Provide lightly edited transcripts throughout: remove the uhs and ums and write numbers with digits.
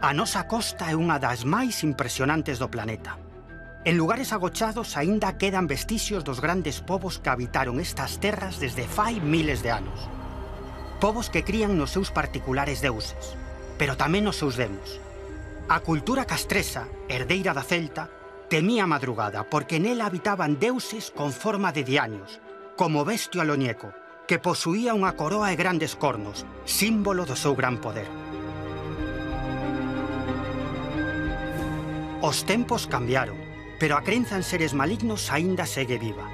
A nosa costa é unha das máis impresionantes do planeta. En lugares agochados aínda quedan vestixios dos grandes povos que habitaron estas terras desde fai miles de anos. Povos que crían nos seus particulares deuses, pero tamén nos seus demos. A cultura castresa, herdeira da celta, temía a madrugada porque nela habitaban deuses con forma de diaños, como Bestio Aloñeco, que posuía unha coroa e grandes cornos, símbolo do seu gran poder. Os tempos cambiaron, pero a crenza en seres malignos aínda segue viva.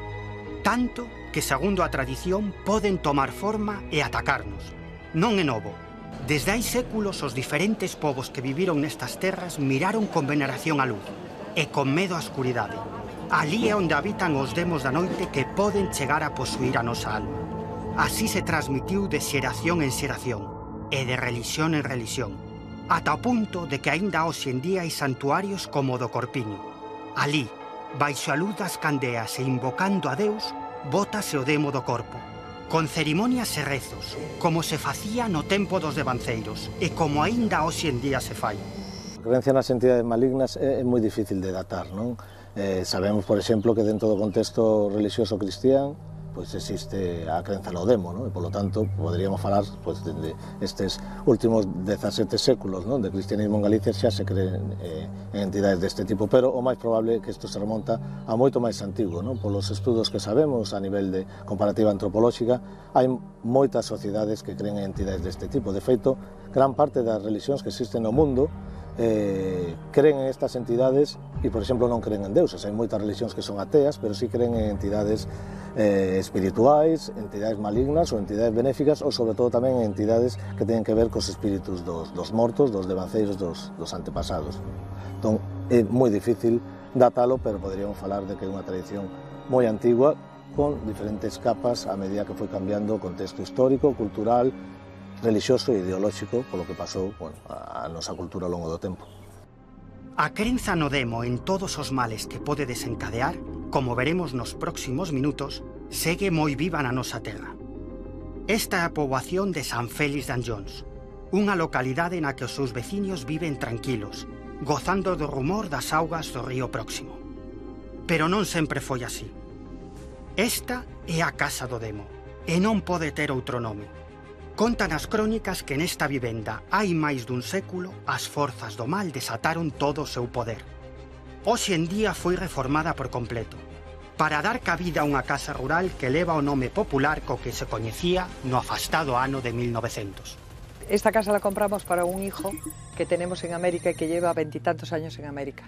Tanto que, segundo a tradición, poden tomar forma e atacarnos. Non é novo. Desde hai séculos, os diferentes povos que viviron nestas terras miraron con veneración á luz e con medo á escuridade. Alí é onde habitan os demos da noite que poden chegar a posuir a nosa alma. Así se transmitiu de xeración en xeración e de relixión en relixión, ata o punto de que aínda hoxe en día hai santuarios como o do Corpiño. Alí, baixo a luz das candeas e invocando a Deus, bótase o demo do corpo, con cerimonias e rezos, como se facía no tempo dos devanceiros e como aínda hoxe en día se fai. A creencia nas entidades malignas é moi difícil de datar, non? Sabemos, por exemplo, que dentro do contexto religioso cristián pois existe a crenza no demo, non? E, polo tanto, poderíamos falar pois, de estes últimos 17 séculos, non? De cristianismo en Galicia xa se creen en entidades deste tipo, pero o máis probable é que isto se remonta a moito máis antigo, non? Polos estudos que sabemos a nivel de comparativa antropolóxica, hai moitas sociedades que creen en entidades deste tipo. De feito, gran parte das religións que existen no mundo creen en estas entidades e, por exemplo, non creen en deuses. Hai moitas religións que son ateas, pero sí creen en entidades espirituais, entidades malignas ou entidades benéficas, ou sobre todo tamén en entidades que teñen que ver cos espíritus dos mortos, dos devanceiros, dos antepasados. Entón, é moi difícil datalo, pero poderíamos falar de que é unha tradición moi antigua, con diferentes capas a medida que foi cambiando o contexto histórico, cultural, religioso e ideolóxico polo que pasou a nosa cultura ao longo do tempo. A crenza no demo en todos os males que pode desencadear, como veremos nos próximos minutos, segue moi viva na nosa terra. Esta é a poboación de San Félix de Anllóns, unha localidade na que os seus veciños viven tranquilos, gozando do rumor das augas do río próximo. Pero non sempre foi así. Esta é a casa do demo, e non pode ter outro nome. Contan as crónicas que nesta vivenda hai máis dun século as forzas do mal desataron todo o seu poder. Hoxe en día foi reformada por completo, para dar cabida a unha casa rural que leva o nome popular co que se coñecía no afastado ano de 1900. Esta casa la compramos para un hijo que tenemos en América y que lleva 20 y tantos años en América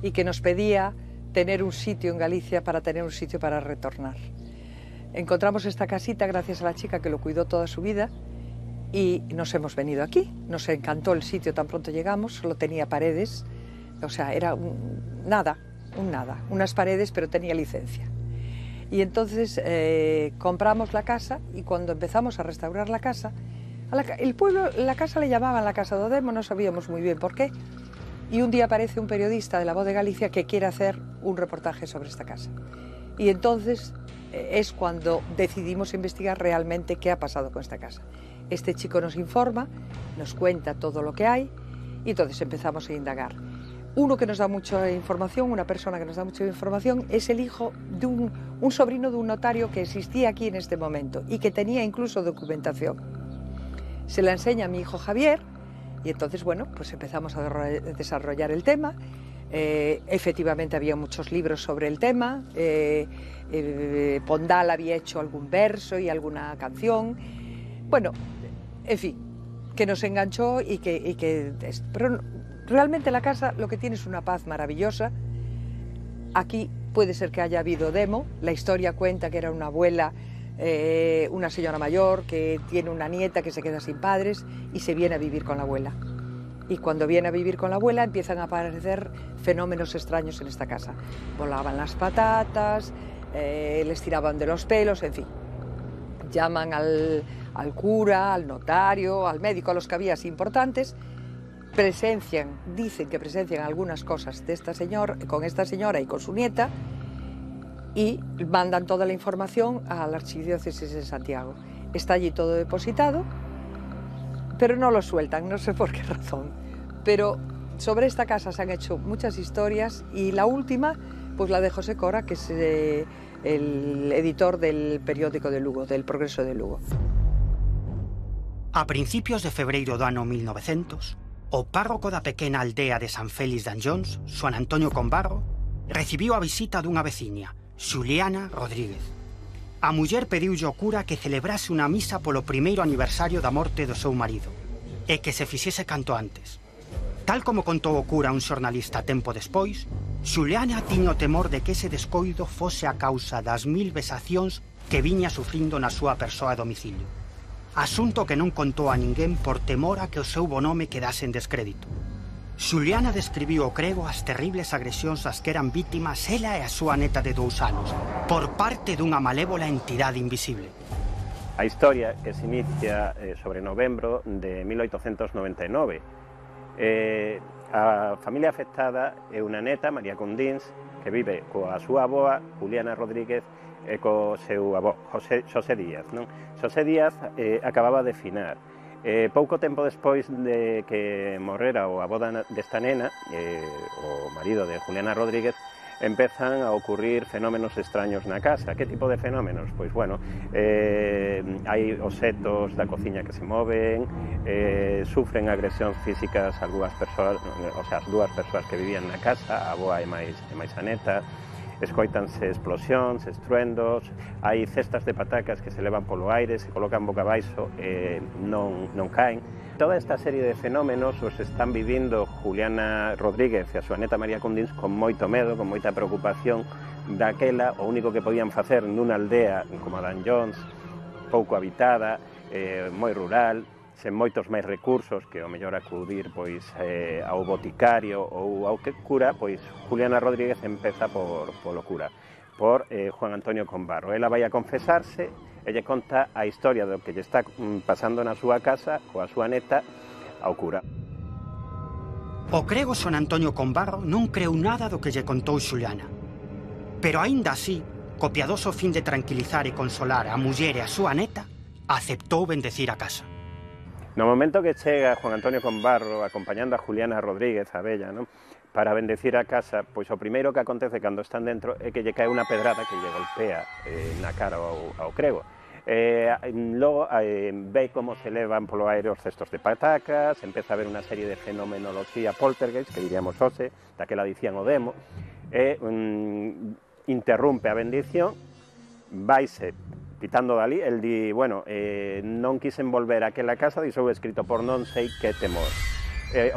y que nos pedía tener un sitio en Galicia para tener un sitio para retornar. Encontramos esta casita gracias a la chica que lo cuidó toda su vida y nos hemos venido aquí. Nos encantó el sitio tan pronto llegamos, solo tenía paredes, o sea, era nada, unas paredes, pero tenía licencia. Y entonces compramos la casa y cuando empezamos a restaurar la casa, el pueblo, la casa le llamaban la Casa do Demo, no sabíamos muy bien por qué. Y un día aparece un periodista de La Voz de Galicia que quiere hacer un reportaje sobre esta casa. Y entonces es cuando decidimos investigar realmente qué ha pasado con esta casa. Este chico nos informa, nos cuenta todo lo que hay y entonces empezamos a indagar. Uno que nos da mucha información, una persona que nos da mucha información, es el hijo de un sobrino de un notario que existía aquí en este momento y que tenía incluso documentación. Se la enseña a mi hijo Javier y entonces, bueno, pues empezamos a desarrollar el tema. Efectivamente había muchos libros sobre el tema, Pondal había hecho algún verso y alguna canción, bueno, en fin, que nos enganchó y que pero realmente la casa lo que tiene es una paz maravillosa. Aquí puede ser que haya habido demo, la historia cuenta que era una abuela, una señora mayor que tiene una nieta que se queda sin padres y se viene a vivir con la abuela. Y cuando viene a vivir con la abuela empiezan a aparecer fenómenos extraños en esta casa. Volaban las patatas, les tiraban de los pelos, en fin. Llaman al cura, al notario, al médico, a los que había así importantes, dicen que presencian algunas cosas de con esta señora y con su nieta y mandan toda la información a la Archidiócesis de Santiago. Está allí todo depositado, pero no lo sueltan, no sé por qué razón. Pero sobre esta casa se han hecho muchas historias y la última, pues la de José Cora, que es el editor del periódico de Lugo, del Progreso de Lugo. A principios de febreiro do ano 1900, o párroco da pequena aldea de San Félix de Anllóns, Xoán Antonio Combarro, recibiu a visita dunha veciña, Xuliana Rodríguez. A muller pediulle ao cura que celebrase unha misa polo primeiro aniversario da morte do seu marido e que se fixese canto antes. Tal como contou o cura un xornalista tempo despois, Xuliana tiña o temor de que ese descoido fose a causa das 1000 vexacións que viña sufrindo na súa persoa a domicilio. Asunto que non contou a ninguén por temor a que o seu bo nome quedase en descrédito. Xuliana describiu o crego as terribles agresións ás que eran vítimas ela e a súa neta de 2 anos por parte dunha malévola entidade invisible. A historia que se inicia sobre novembro de 1899. A familia afectada é unha neta, María Cundins, que vive coa súa avoa, Juliana Rodríguez, e co seu avó, Xosé Díaz. Non? Xosé Díaz acababa de finar. Pouco tempo despois de que morrera o avó desta nena, o marido de Juliana Rodríguez, empezan a ocurrir fenómenos extraños na casa. Que tipo de fenómenos? Pois, bueno, hai obxetos da cociña que se moven, sufren agresións físicas as dúas persoas que vivían na casa, a avoa e máis a neta. Escoítanse explosións, estruendos, hai cestas de patacas que se levan polo aire, se colocan boca abaixo e non caen. Toda esta serie de fenómenos os están vivindo Juliana Rodríguez e a súa neta María Cundins con moito medo, con moita preocupación daquela. O único que podían facer nunha aldea como a de Anllóns, pouco habitada, moi rural, sen moitos máis recursos que o mellor acudir pois ao boticario ou ao que cura, pois Juliana Rodríguez empeza polo cura, por Xoán Antonio Combarro. Ela vai a confesarse e lle conta a historia do que lle está pasando na súa casa coa súa neta ao cura. O crego Xoán Antonio Combarro non creu nada do que lle contou Xuliana. Pero aínda así, co piadoso fin de tranquilizar e consolar a muller e a súa neta, aceptou bendecir a casa. No momento que chega Xoán Antonio Combarro acompañando a Juliana Rodríguez, a bella, non? Para bendecir a casa, pois o primeiro que acontece cando están dentro é que lle cae unha pedrada que lle golpea na cara ao crego. Logo ve como se levan polo aire os cestos de patacas, empeza a ver unha serie de fenomenoloxía poltergeist, que diríamos hoxe, daquela dicían o demo, e interrumpe a bendición, vaise pitando dali, el di, bueno, non quisen volver a aquela casa, dixou escrito por non sei que temor.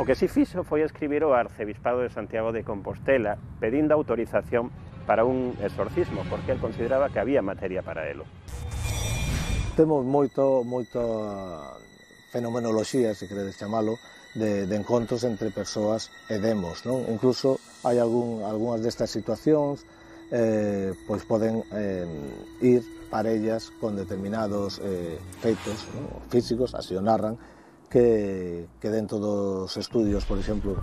O que si fixo foi escribir ao arcebispado de Santiago de Compostela pedindo autorización para un exorcismo, porque el consideraba que había materia para elo. Temos moita fenomenoloxía, se queredes chamalo, de encontros entre persoas e demos, non? Incluso hai algunhas destas situacións pois poden ir parellas con determinados feitos, ¿no? Físicos, así o narran, que dentro dos estudios, por exemplo,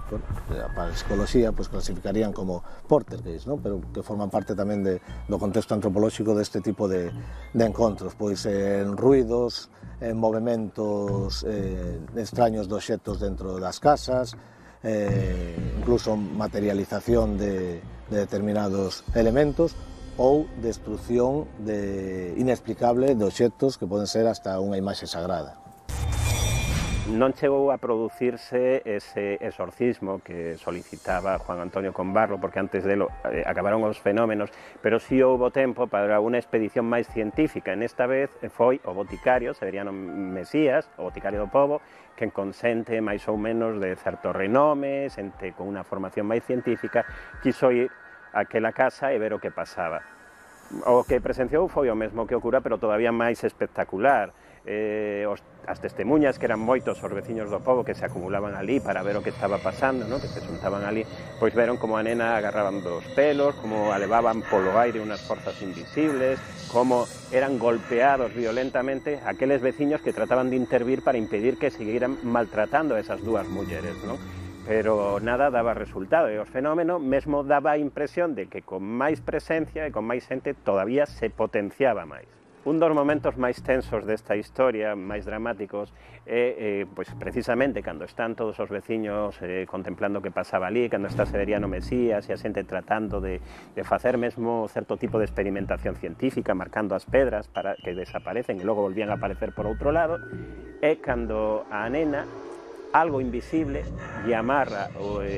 para a psicología, pues clasificarían como poltergeist, ¿no? Pero que forman parte tamén do contexto antropolóxico deste tipo de encontros, pois en ruidos, en movimentos extraños de obxectos dentro das casas, incluso materialización de determinados elementos ou destrucción inexplicable de obxectos que poden ser hasta unha imaxe sagrada. Non chegou a producirse ese exorcismo que solicitaba Xoán Antonio Combarro, porque antes delo acabaron os fenómenos, pero si houbo tempo para unha expedición máis científica. En esta vez foi o boticario, Severiano Mesías, o boticario do pobo, que con xente máis ou menos de certo renome, xente con unha formación máis científica, quiso ir a aquela casa e ver o que pasaba. O que presenciou foi o mesmo que o cura, pero todavía máis espectacular. As testemunhas, que eran moitos os veciños do pobo que se acumulaban ali para ver o que estaba pasando, ¿no? Que se xuntaban ali, pois veron como a nena agarraban dos pelos, como a levaban polo aire unhas forzas invisibles, como eran golpeados violentamente aqueles veciños que trataban de intervir para impedir que seguiran maltratando a esas dúas mulleres, ¿no? Pero nada daba resultado, e o fenómeno mesmo daba a impresión de que con máis presencia e con máis xente todavía se potenciaba máis. Un dos momentos máis tensos desta historia, máis dramáticos, é pois precisamente cando están todos os veciños contemplando o que pasaba ali, cando está Severiano Mesías e a xente tratando de facer mesmo certo tipo de experimentación científica, marcando as pedras para que desaparecen e logo volvían a aparecer por outro lado, é cando a nena, algo invisible, lle amarra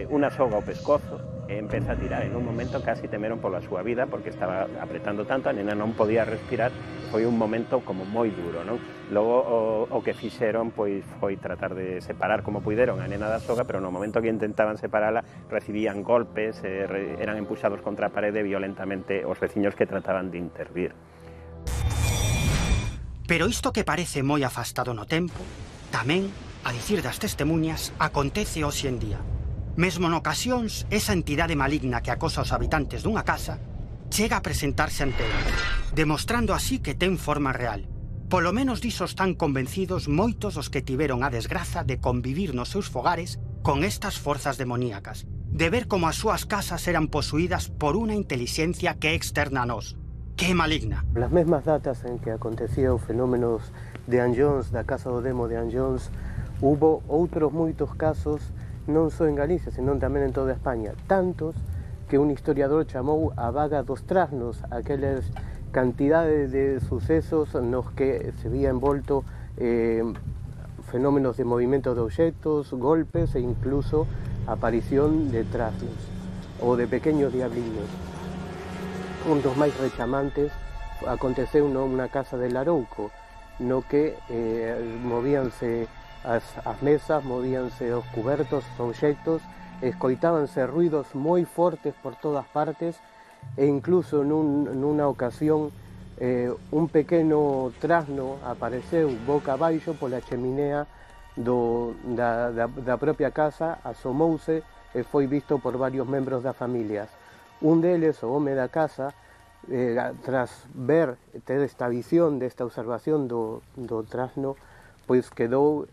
unha soga ao pescozo e empeza a tirar. En un momento casi temeron pola súa vida porque estaba apretando tanto, a nena non podía respirar, foi un momento como moi duro, non? Logo o que fixeron pois foi tratar de separar como puideron a nena da soga, pero no momento que intentaban separala recibían golpes, eran empuxados contra a parede violentamente os veciños que trataban de intervir. Pero isto que parece moi afastado no tempo, tamén, a dicir das testemunhas, acontece hoxe en día. Mesmo en ocasións, esa entidade maligna que acosa aos habitantes dunha casa chega a presentarse ante eles, demostrando así que ten forma real. Polo menos diso están convencidos moitos os que tiveron a desgraza de convivir nos seus fogares con estas forzas demoníacas, de ver como as súas casas eran posuídas por unha intelixencia que é externa a nós, que é maligna. Las mesmas datas en que acontecía os fenómenos de Anne Jones, da Casa do Demo de Anne Jones, hubo outros moitos casos non só en Galicia, senón tamén en toda España, tantos que un historiador chamou a vaga dos trasnos, aquelas cantidades de sucesos nos que se vía envolto fenómenos de movimento de obxectos, golpes e incluso aparición de trasnos ou de pequeños diabliños. Un dos máis rechamantes aconteceu nunha casa de Larouco, no que movíanse as mesas, movíanse os cubertos, os obxectos, escoitábanse ruidos moi fortes por todas partes e incluso nunha ocasión un pequeno trasno apareceu boca abaixo pola cheminea da propia casa, asomouse e foi visto por varios membros das familias. Un deles, o home da casa, tras ter esta visión, desta observación do trasno, pois quedou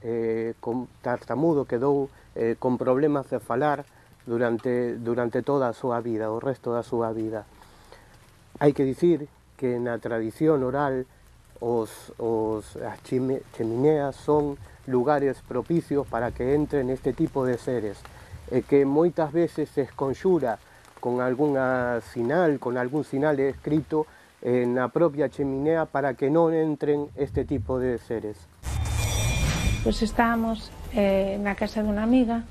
tartamudo, quedou con problemas de falar durante toda a súa vida, o resto da súa vida. Hai que dicir que na tradición oral as chemineas son lugares propicios para que entren este tipo de seres, e que moitas veces se esconxura con algún sinal escrito na propia cheminea para que non entren este tipo de seres. Pois estábamos na casa dunha amiga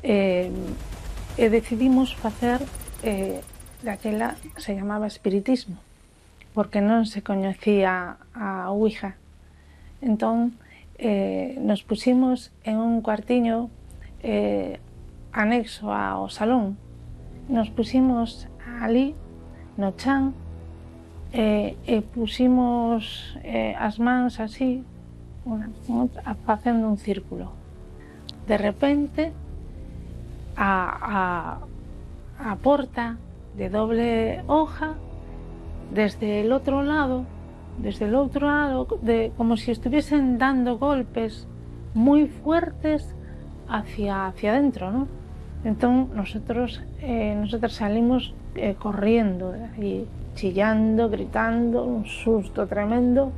e decidimos facer daquela se chamaba espiritismo, porque non se coñecía a Ouija. Entón nos pusimos en un cuartiño anexo ao salón, nos pusimos ali no chan e pusimos as mans así facendo un círculo. De repente a porta de doble hoja desde el outro lado, como si estuviesen dando golpes muy fuertes hacia dentro, ¿no? Entonces nosotros salimos corriendo y chillando, gritando, un susto tremendo.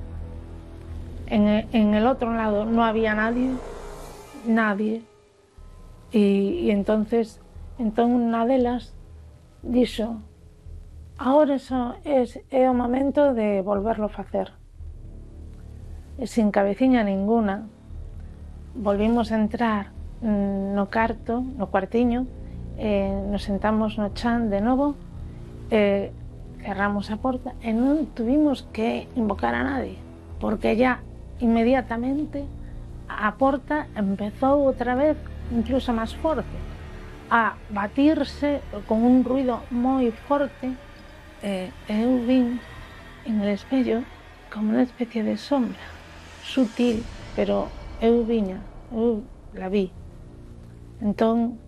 En el otro lado no había nadie, y entonces unha delas dixo: ahora é o momento de volverlo a facer. E sin cabeciña ninguna volvimos a entrar no cuartiño, nos sentamos no chan de novo, cerramos a porta e non tuvimos que invocar a nadie, porque ya inmediatamente a porta empezou outra vez, incluso máis forte, a batirse con un ruido moi forte. Eu vin en el espello como unha especie de sombra sutil, pero eu la vi. Entón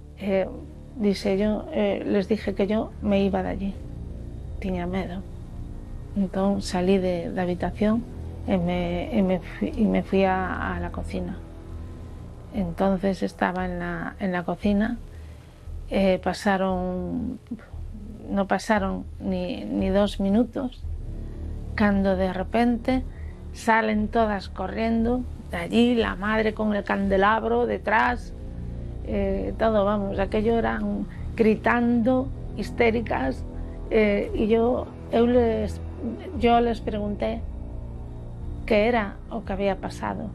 les dije que yo me iba de allí, tiña medo. Entón salí da habitación e me fui a la cocina. Entonces estaba en la cocina, no pasaron ni 2 minutos cuando de repente salen todas corriendo de allí, la madre con el candelabro detrás, todo, vamos, aquello eran gritando, histéricas, y yo les pregunté qué era o que había pasado.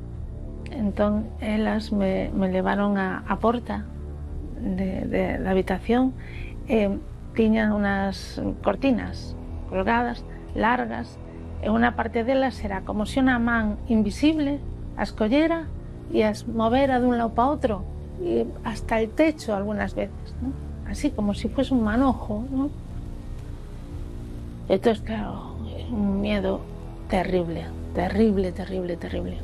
Entón, elas me levaron a porta da habitación e tiñan unhas cortinas colgadas, largas, e unha parte delas era como se unha man invisible as collera e as movera dun lado para outro, e hasta el techo algunas veces, ¿no? Así como si fuese un manojo, ¿no? Entonces, claro, un miedo terrible, terrible, terrible, terrible.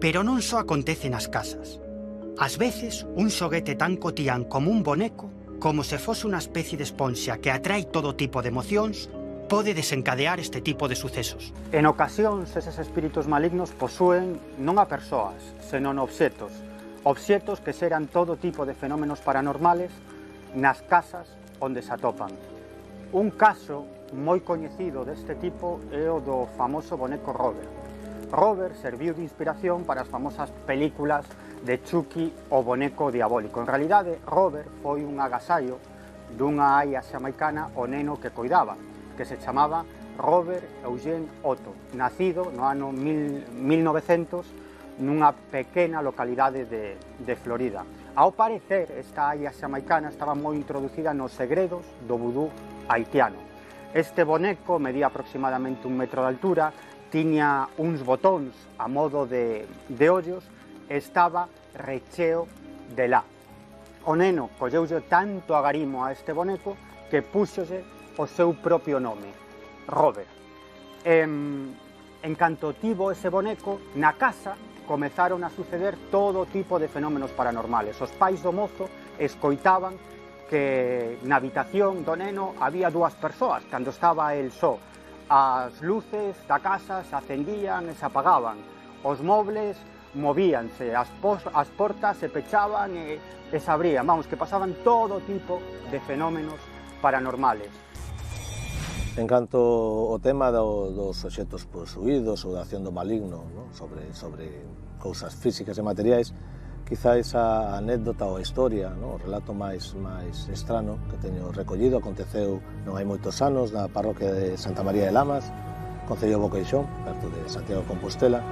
Pero non só acontece nas casas. Ás veces, un xoguete tan cotián como un boneco, como se fose unha especie de esponxa que atrae todo tipo de emocións, pode desencadear este tipo de sucesos. En ocasións, eses espíritus malignos posúen non a persoas, senón obxetos. Obxetos que xeran todo tipo de fenómenos paranormales nas casas onde se atopan. Un caso moi coñecido deste tipo é o do famoso boneco Robert. Robert serviu de inspiración para as famosas películas de Chucky o boneco diabólico. En realidade, Robert foi un agasallo dunha aia xamaicana o neno que coidaba, que se chamaba Robert Eugene Otto, nacido no ano 1900 nunha pequena localidade de Florida. Ao parecer, esta aia xamaicana estaba moi introducida nos segredos do vudú haitiano. Este boneco medía aproximadamente 1 metro de altura, tiña uns botóns a modo de ollos e estaba recheo de lá. O neno colleulle tanto agarimo a este boneco que púxose o seu propio nome, Robert. En canto tivo ese boneco, na casa comezaron a suceder todo tipo de fenómenos paranormales. Os pais do mozo escoitaban que na habitación do neno había 2 persoas cando estaba el só. As luces da casa se acendían e se apagaban, os mobles movíanse, as portas se pechaban e se abrían, vamos, que pasaban todo tipo de fenómenos paranormales. En canto ao tema dos obxetos posuídos ou da acción do maligno, ¿no? sobre cousas físicas e materiais, quizá esa anécdota ou a historia, ¿no? O relato máis estrano que teño recollido aconteceu non hai moitos anos na parroquia de Santa María de Lamas, concello de Boqueixón, perto de Santiago de Compostela.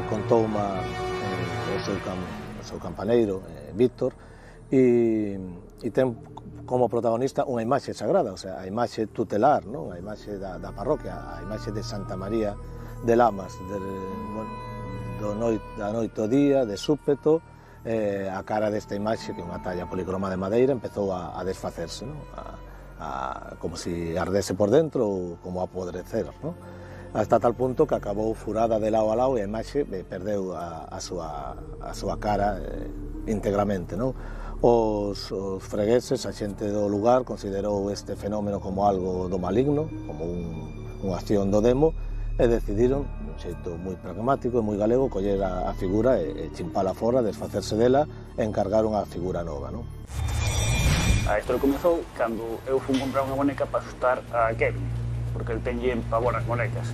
Contou o seu campaneiro, Víctor, e ten como protagonista unha imaxe sagrada, o sea, a imaxe tutelar, non? A imaxe da parroquia, a imaxe de Santa María de Lamas, da noite ao día, de súpeto, a cara desta imaxe, que é unha talla policroma de madeira, empezou a desfacerse, ¿no? Como si ardese por dentro ou como a podrecer, ¿no? Hasta tal punto que acabou furada de lado a lado e a imaxe perdeu a súa cara íntegramente, ¿no? Os fregueses, a xente do lugar, considerou este fenómeno como algo do maligno, como unha acción do demo, e decidiron, dun xeito moi pragmático e moi galego, coller a figura e chimpala fora, desfacerse dela e encargar unha figura nova, non? A historia comezou cando eu fui comprar unha boneca para asustar a Kevin, porque el tenlle pavor as bonecas.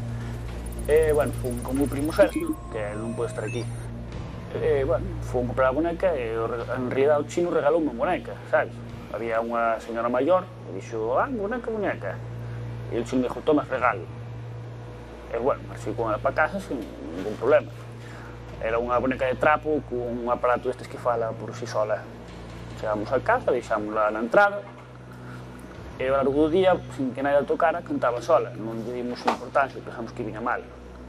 E, bueno, fui con o primo Sergio, que el non pode estar aquí. E, bueno, fui comprar a boneca e en realidad o chino regalou unha boneca, sabes? Había unha señora maior e dixo, boneca. E el chino dixo, toma, regalo. E, bueno, marchei con ela para casa sin ningún problema. Era unha boneca de trapo con un aparato destes que fala por si sola. Chegamos a casa, deixámosla na entrada e ao largo do día, sin que nadie a tocara, cantaba sola. Non lle dimos importancia, pensamos que viña mal.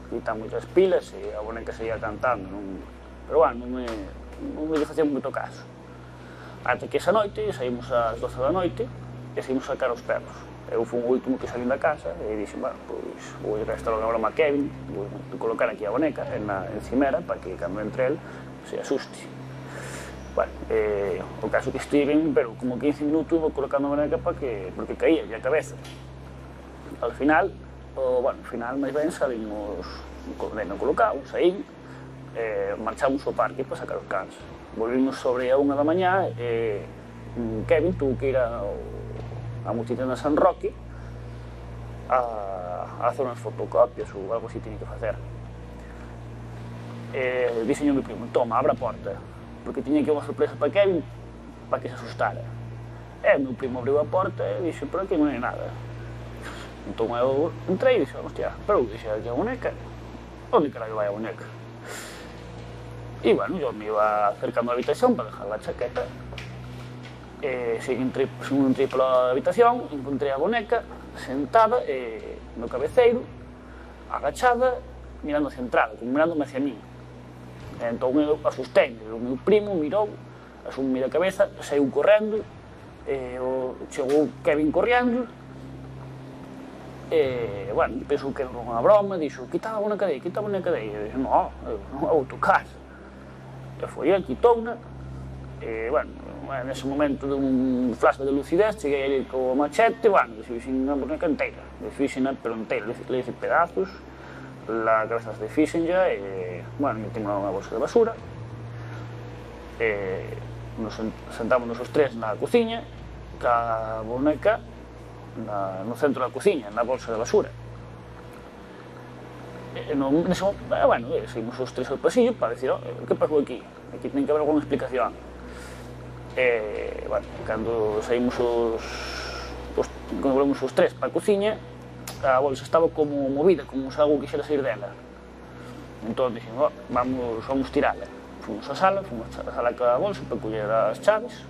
Quitamos as pilas e a boneca seguía cantando. Pero, bueno, non me facía moito caso. Ata que esa noite, saímos ás 12 da noite e saímos a sacar os perros. Eu fui o último que salín da casa e dixen, bueno, pois vou gastar unha broma a Kevin, vou colocar aquí a boneca en cimera para que cando entre el se asuste. Bueno, o caso que estiven, pero como 15 minutos vou colocando a boneca porque caía a cabeza. Al final, máis ben salimos con o neno colocado, saín, marchamos ao parque para sacar os cans. Volvimos sobre a 1 da mañá e Kevin tuvo que ir a multitenda San Roque a hacer unhas fotocopias ou algo así tiña que facer. Dixenlle o meu primo, toma, abre a porta, porque tiña que unha sorpresa para Kevin, para que se asustara. O meu primo abriu a porta e dixo, pero aquí non hai nada. Entón eu entrei e dixo, hostia, pero dixe aquí a boneca, onde carallo vai a boneca? E, bueno, yo me iba acercando á habitación para dejar a chaqueta. Según entrei pola habitación, encontrei a boneca sentada no cabeceiro, agachada, mirando hacia a entrada, como mirándome hacia mí. Entón eu asustei, o meu primo mirou, asumí a cabeza, saiu correndo, chegou Kevin correndo, bueno, pensou que era unha broma, dixo, quita a boneca dei, quita a boneca dei. E dixo, non, non a vou tocar. E foi el, quitouna, e, bueno, nese momento de un flash de lucidez, cheguei ali co machete, bueno, fixen a boneca inteira, pero inteira, le hice pedazos, la cabeza de fixenlla, e, bueno, metimos unha bolsa de basura, nos sentámonos os tres na cociña, ca boneca no centro da cociña, na bolsa de basura. Bueno, seguimos os tres ao pasillo para decir, que pasou aquí? Aquí ten que haber alguna explicación. Bueno, cando saímos os tres para a cociña, a bolsa estaba como movida, como se algo quixera sair dela. Entón dixemos, vamos tirala. Fomos á sala ca bolsa para coller as chaves,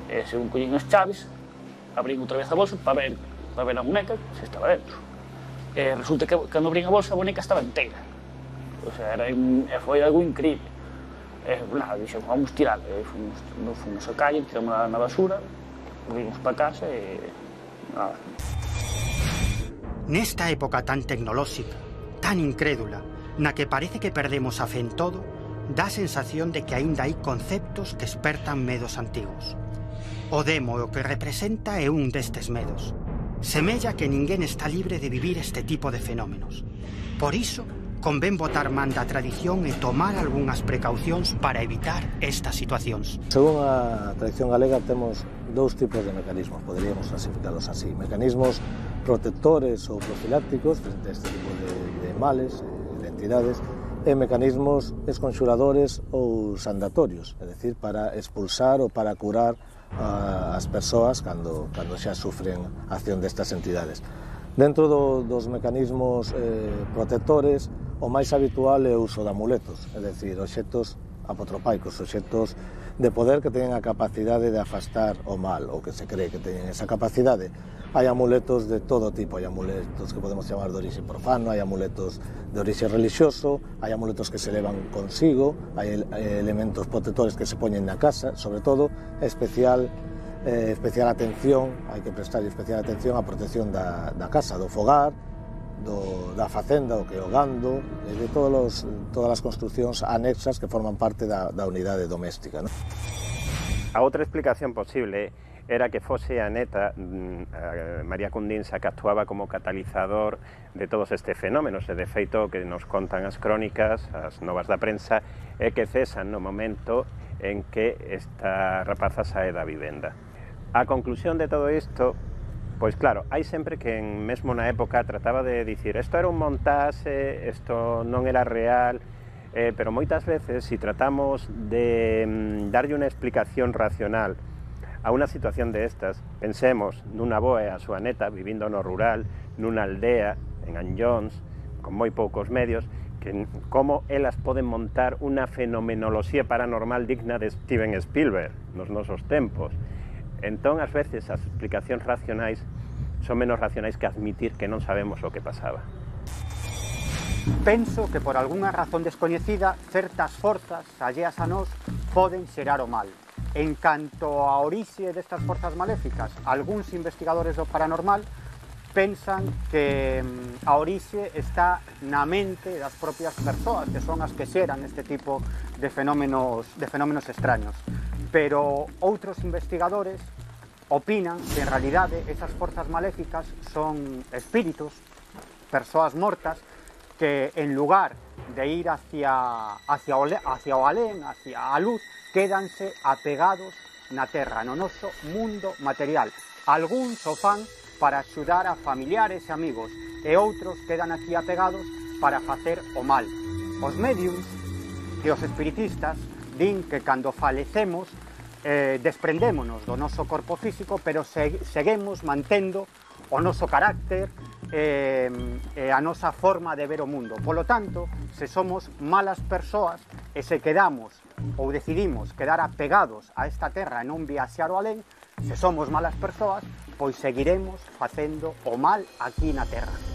e según collín as chaves, abrín outra vez a bolsa para ver a boneca se estaba dentro. Resulta que cando abrín a bolsa a boneca estaba inteira. O sea, foi algo increíble. Nada, dixemos, vamos tirala. Fomos á calle, tiramos na basura, volvimos para casa e nada. Nesta época tan tecnolóxica, tan incrédula, na que parece que perdemos a fe en todo, dá a sensación de que aínda hai conceptos que espertan medos antigos. O demo o que representa é un destes medos. Semella que ninguén está libre de vivir este tipo de fenómenos. Por iso, convén botar man da tradición e tomar algunhas precaucións para evitar estas situacións. Según a tradición galega temos dous tipos de mecanismos, poderíamos clasificarlos así. Mecanismos protectores ou profilácticos frente a este tipo de males, de entidades, e mecanismos esconxuradores ou sandatorios, é dicir, para expulsar ou para curar as persoas cando xa sufren a acción destas entidades. Dentro dos mecanismos protectores, o máis habitual é o uso de amuletos, é dicir, obxectos apotropaicos, obxectos de poder que teñen a capacidade de afastar o mal, ou que se cree que teñen esa capacidade. Hai amuletos de todo tipo, hai amuletos que podemos chamar de orixe profano, hai amuletos de orixe religioso, hai amuletos que se levan consigo, hai elementos protectores que se poñen na casa, sobre todo especial atención, hai que prestar especial atención á protección da casa, do fogar, da facenda, o que é o gando, e de todas as construcións anexas que forman parte da unidade doméstica, non? A outra explicación posible era que fose a neta, María Cundins, a que actuaba como catalizador de todos estes fenómenos, e de feito que nos contan as crónicas, as novas da prensa, é que cesan no momento en que esta rapaza sae da vivenda. A conclusión de todo isto, pois claro, hai sempre que mesmo na época trataba de dicir isto era un montaxe, isto non era real, pero moitas veces, se tratamos de darlle unha explicación racional a unha situación de estas, pensemos nunha boa e a súa neta vivindo no rural, nunha aldea, en Anllóns, con moi poucos medios, que como elas poden montar unha fenomenoloxía paranormal digna de Steven Spielberg nos nosos tempos. Entón, ás veces, as explicacións racionais son menos racionais que admitir que non sabemos o que pasaba. Penso que por algunha razón descoñecida, certas forzas alleas a nós poden xerar o mal. En canto a orixe destas forzas maléficas, algúns investigadores do paranormal pensan que a orixe está na mente das propias persoas, que son as que xeran este tipo de fenómenos extraños. Pero outros investigadores opinan que en realidade esas forzas maléficas son espíritus, persoas mortas, que en lugar de ir hacia o alén, hacia a luz, quédanse apegados na terra, no noso mundo material. Algúns o fan para axudar a familiares e amigos, e outros quedan aquí apegados para facer o mal. Os médiums e os espiritistas din que cando falecemos desprendémonos do noso corpo físico, pero seguimos mantendo o noso carácter e a nosa forma de ver o mundo. Polo tanto, se somos malas persoas e se quedamos ou decidimos quedar apegados a esta terra e non viaxar ao alén, se somos malas persoas, pois seguiremos facendo o mal aquí na terra.